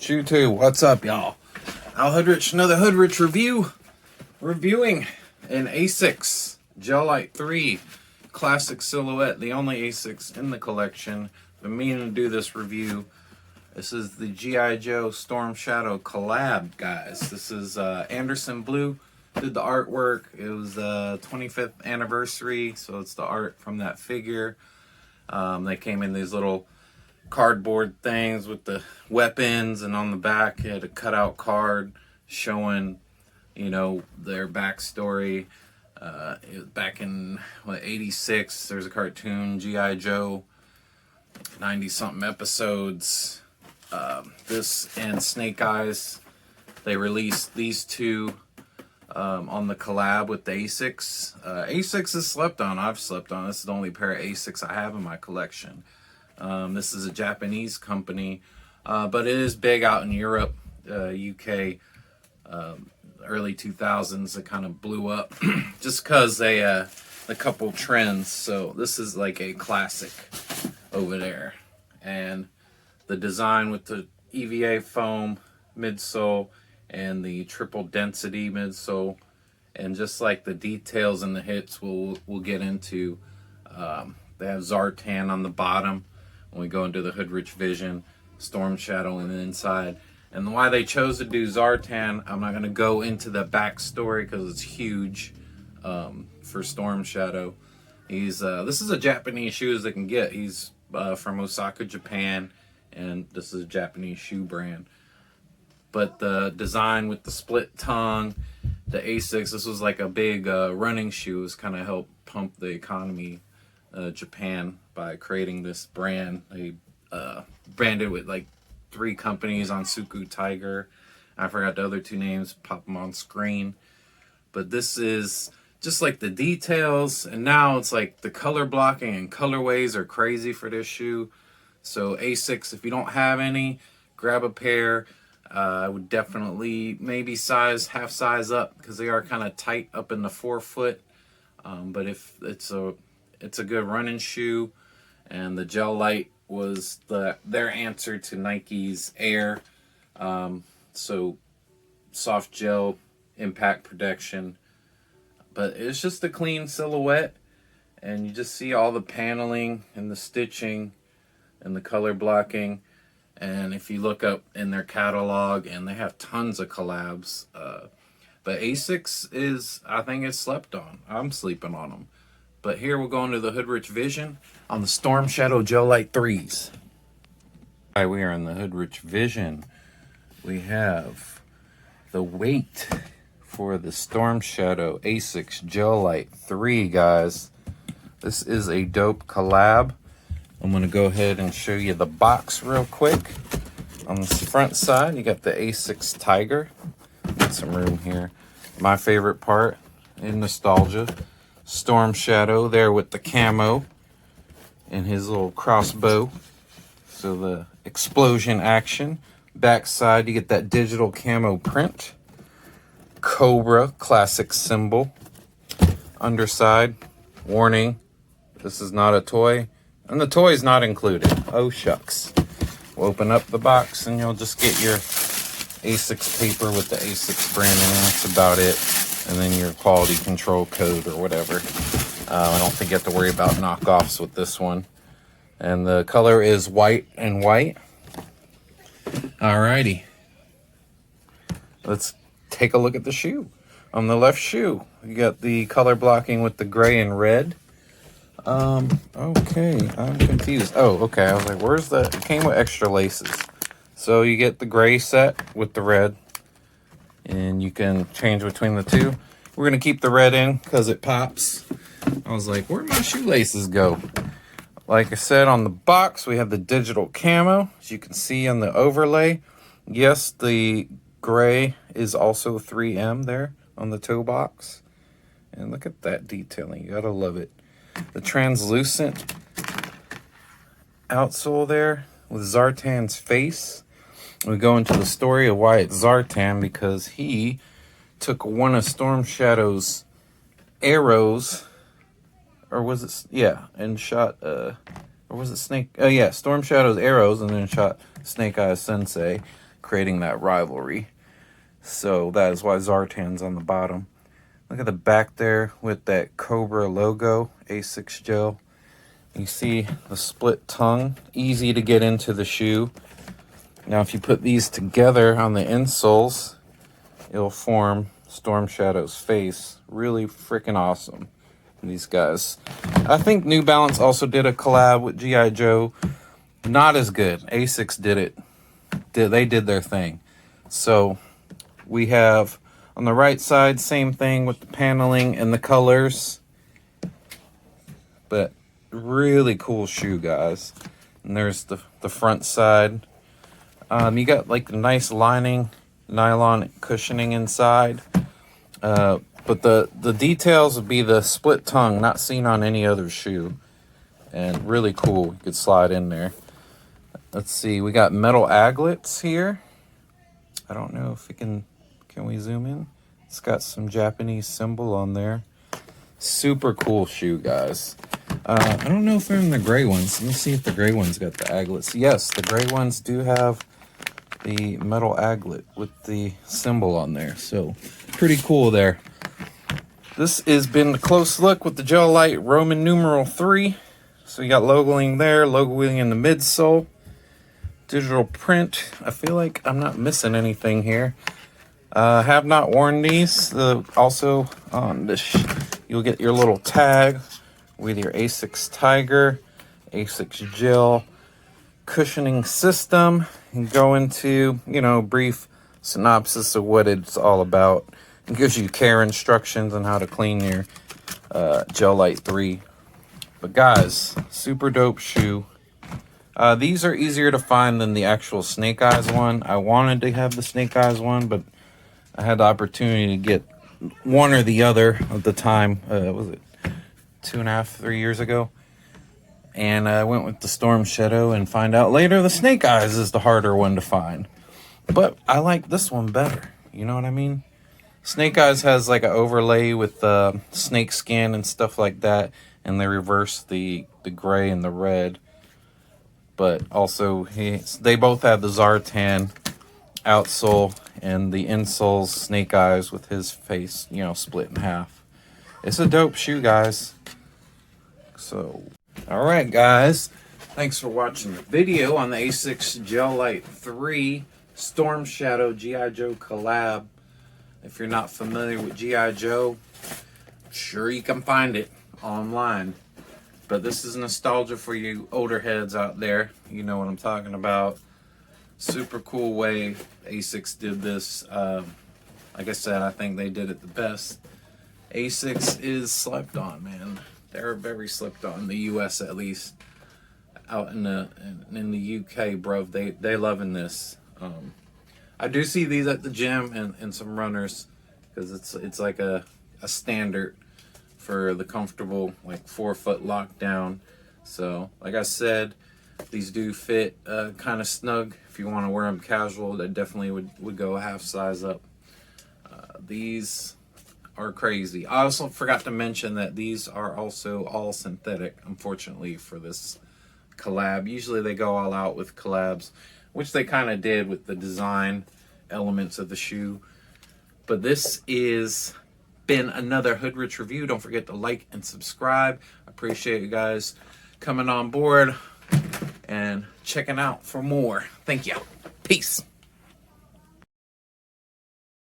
YouTube, what's up, y'all? Al Hoodrich, another Hoodrich review. Reviewing an Asics Gel-Lyte 3 classic silhouette, the only Asics in the collection. Been meaning to do this review. This is the G.I. Joe Storm Shadow collab, guys. This is Anderson Blue did the artwork. It was 25th anniversary, so it's the art from that figure. They came in these little cardboard things with the weapons, and on the back it had a cutout card showing, you know, their backstory. It was back in what, 86. There's a cartoon, G.I. Joe, 90 something episodes. This and Snake Eyes, they released these two on the collab with the Asics. Asics is slept on. I've slept on. This is the only pair of Asics I have in my collection. This is a Japanese company, but it is big out in Europe, UK, early 2000s. It kind of blew up just because they a couple trends. So this is like a classic over there, and the design with the EVA foam midsole and the triple density midsole, and just like the details and the hits we'll get into. They have Zartan on the bottom when we go into the Hoodrich Vision, Storm Shadow on the inside. And why they chose to do Zartan, I'm not going to go into the backstory because it's huge for Storm Shadow. He's this is a Japanese shoe as they can get. He's from Osaka, Japan, and this is a Japanese shoe brand. But the design with the split tongue, the Asics, this was like a big running shoe. It's kind of helped pump the economy Japan by creating this brand. They branded with like 3 companies on Suku Tiger. I forgot the other 2 names, pop them on screen. But this is just like the details, and now it's like the color blocking and colorways are crazy for this shoe. So Asics, if you don't have any, grab a pair. I would definitely maybe half size up because they are kind of tight up in the forefoot. But if it's a good running shoe, and the Gel-Lyte was their answer to Nike's Air. So soft gel, impact protection, but it's just a clean silhouette, and you just see all the paneling and the stitching and the color blocking. And if you look up in their catalog, and they have tons of collabs, but Asics is, I think it's slept on. I'm sleeping on them. But here we'll go into the Hoodrich Vision on the Storm Shadow Gel-Lyte 3s. Hi, we are in the Hoodrich Vision. We have the weight for the Storm Shadow Asics Gel-Lyte 3, guys. This is a dope collab. I'm going to go ahead and show you the box real quick. On the front side, you got the Asics Tiger. Got some room here. My favorite part in nostalgia. Storm Shadow there with the camo and his little crossbow. So the explosion action. Backside, you get that digital camo print. Cobra classic symbol. Underside, warning, this is not a toy. And the toy is not included. Oh, shucks. We'll open up the box and you'll just get your Asics paper with the Asics brand in it. That's about it. And then your quality control code or whatever. I don't think you have to worry about knockoffs with this one. And the color is white and white. Alrighty. Let's take a look at the shoe. On the left shoe, you got the color blocking with the gray and red. Okay, I'm confused. Oh, okay, I was like, where's the... It came with extra laces. So you get the gray set with the red, and you can change between the two. We're going to keep the red in because it pops. I was like, where'd my shoelaces go? Like I said, on the box, we have the digital camo, as you can see on the overlay. Yes, the gray is also 3M there on the toe box. And look at that detailing. You gotta love it. The translucent outsole there with Zartan's face. We go into the story of why it's Zartan, because he took one of Storm Shadow's arrows, or was it, yeah, and shot, or was it Snake, oh yeah, Storm Shadow's arrows, and then shot Snake Eyes Sensei. creating that rivalry. So that is why Zartan's on the bottom. Look at the back there with that Cobra logo, Asics Gel. You see the split tongue, easy to get into the shoe. Now if you put these together on the insoles, it'll form Storm Shadow's face. Really freaking awesome, these guys. I think New Balance also did a collab with G.I. Joe. Not as good. Asics did it. They did their thing. So we have on the right side, same thing with the paneling and the colors. But really cool shoe, guys. And there's the front side. You got like the nice lining, nylon cushioning inside. But the details would be the split tongue, not seen on any other shoe. And really cool. You could slide in there. Let's see, we got metal aglets here. I don't know if it can we zoom in? It's got some Japanese symbol on there. Super cool shoe, guys. I don't know if they're in the gray ones. Let me see if the gray ones got the aglets. Yes, the gray ones do have the metal aglet with the symbol on there. So pretty cool there. This has been a close look with the Gel-Lyte Roman numeral 3. So you got logoing there, logoing in the midsole. Digital print. I feel like I'm not missing anything here. Have not worn these. Also on this, you'll get your little tag with your Asics Tiger, Asics Gel cushioning system, and go into, brief synopsis of what it's all about. It gives you care instructions on how to clean your Gel-Lyte 3. But guys, super dope shoe. These are easier to find than the actual Snake Eyes one. I wanted to have the Snake Eyes one, but I had the opportunity to get one or the other at the time. Was it 2.5, 3 years ago? And I went with the Storm Shadow and find out later the Snake Eyes is the harder one to find. But I like this one better. You know what I mean? Snake Eyes has like an overlay with snake skin and stuff like that. And they reverse the gray and the red. But also, they both have the Zartan outsole and the insoles Snake Eyes with his face, split in half. It's a dope shoe, guys. So, alright, guys. Thanks for watching the video on the Asics Gel-Lyte 3 Storm Shadow G.I. Joe collab. If you're not familiar with G.I. Joe, I'm sure you can find it online. But this is nostalgia for you older heads out there. You know what I'm talking about. Super cool way Asics did this. Like I said, I think they did it the best. Asics is slept on, man. They're very slept on. The U.S. at least. Out in the UK, bro, they loving this. I do see these at the gym and some runners, because it's like a standard for the comfortable, like 4-foot lockdown. So like I said, these do fit kind of snug. If you want to wear them casual, that definitely would go a half size up. These are crazy. I also forgot to mention that these are also all synthetic, unfortunately, for this collab. Usually they go all out with collabs, which they kind of did with the design elements of the shoe. But this is been another Hoodrich review. Don't forget to like and subscribe. I appreciate you guys coming on board and checking out for more. Thank you. Peace.